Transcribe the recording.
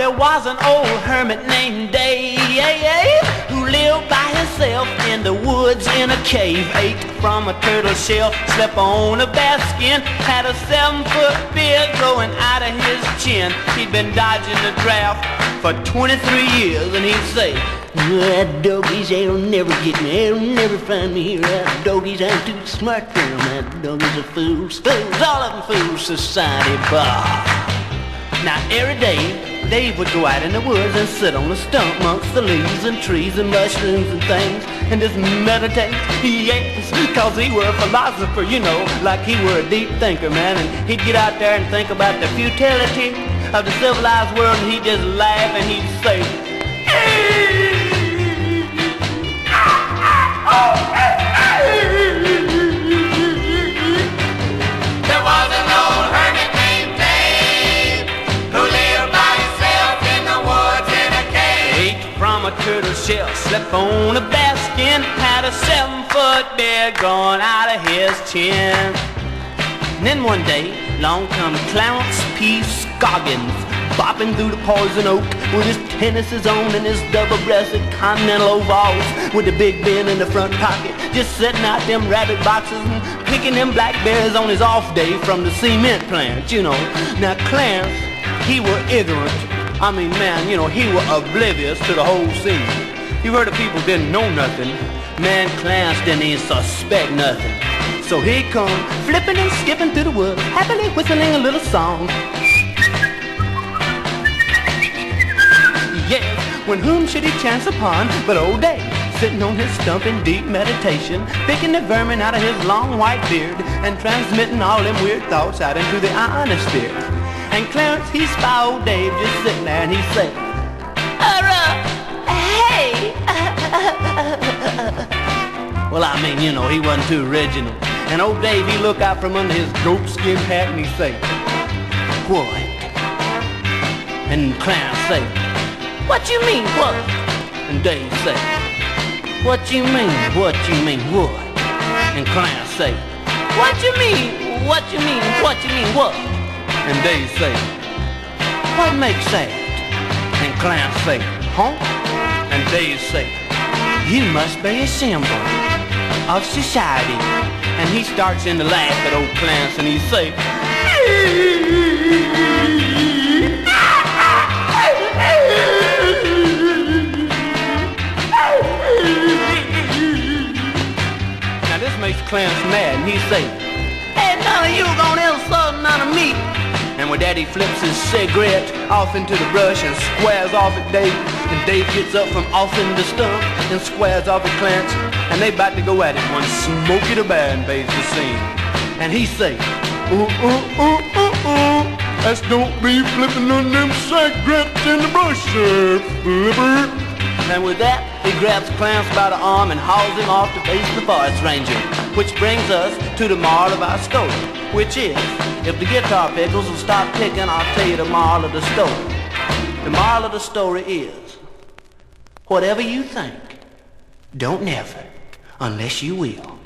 there was an old hermit named Dave who lived by himself in the woods in a cave. Ate from a turtle shell, slept on a bear skin, had a 7-foot beard growing out of his chin. He'd been dodging the draft for 23 years, and he'd say, "That doggies, they'll never get me, they'll never find me here. That doggies, I'm too smart for them. That doggies are fools, fools, all of them fools, society bar." Now every day, Dave would go out in the woods and sit on a stump amongst the leaves and trees and mushrooms and things and just meditate. Yes, cause he were a philosopher, you know, like he were a deep thinker, man. And he'd get out there and think about the futility of the civilized world, and he'd just laugh and he'd say, there was an old hermit named Dave who lived by himself in the woods in a cave. Ate from a turtle shell, slept on a bear skin, had a 7-foot beard growing out of his chin. And then one day, along come Clarence P. Scoggins, bopping through the poison oak with his tennises on and his double-breasted continental overalls with the big bin in the front pocket, just setting out them rabbit boxes and picking them blackberries on his off day from the cement plant, you know. Now Clarence, he were ignorant. I mean, man, you know, he were oblivious to the whole scene. You heard of people didn't know nothing. Man, Clarence didn't even suspect nothing. So he come flipping and skipping through the woods, happily whistling a little song. Yes, when whom should he chance upon but old Dave, sitting on his stump in deep meditation, picking the vermin out of his long white beard and transmitting all them weird thoughts out into the ionosphere. And Clarence, he spy old Dave just sitting there and he say, hey. Well, I mean, you know, he wasn't too original. And old Dave, he look out from under his goatskin hat and he say, what? And Clarence say, what you mean, what? And Dave say, what you mean, what you mean, what? And Clarence say, what you mean, what you mean, what you mean, what? And Dave say, what makes that? And Clarence say, huh? And Dave say, you must be a symbol of society. And he starts in to laugh at old Clarence and he say, now this makes Clarence mad and he say, hey, none of you gonna insult none of me. And with that he flips his cigarette off into the brush and squares off at Dave. And Dave gets up from off in the stump and squares off at Clarence. And they about to go at it when Smokey the Bear invades the scene. And he say, let's don't be flipping on them cigarettes in the brush, flipper. And with that, he grabs Clarence by the arm and hauls him off to face the forest ranger. Which brings us to the moral of our story, which is, if the guitar pickles will stop picking, I'll tell you the moral of the story. The moral of the story is, whatever you think, don't never, unless you will,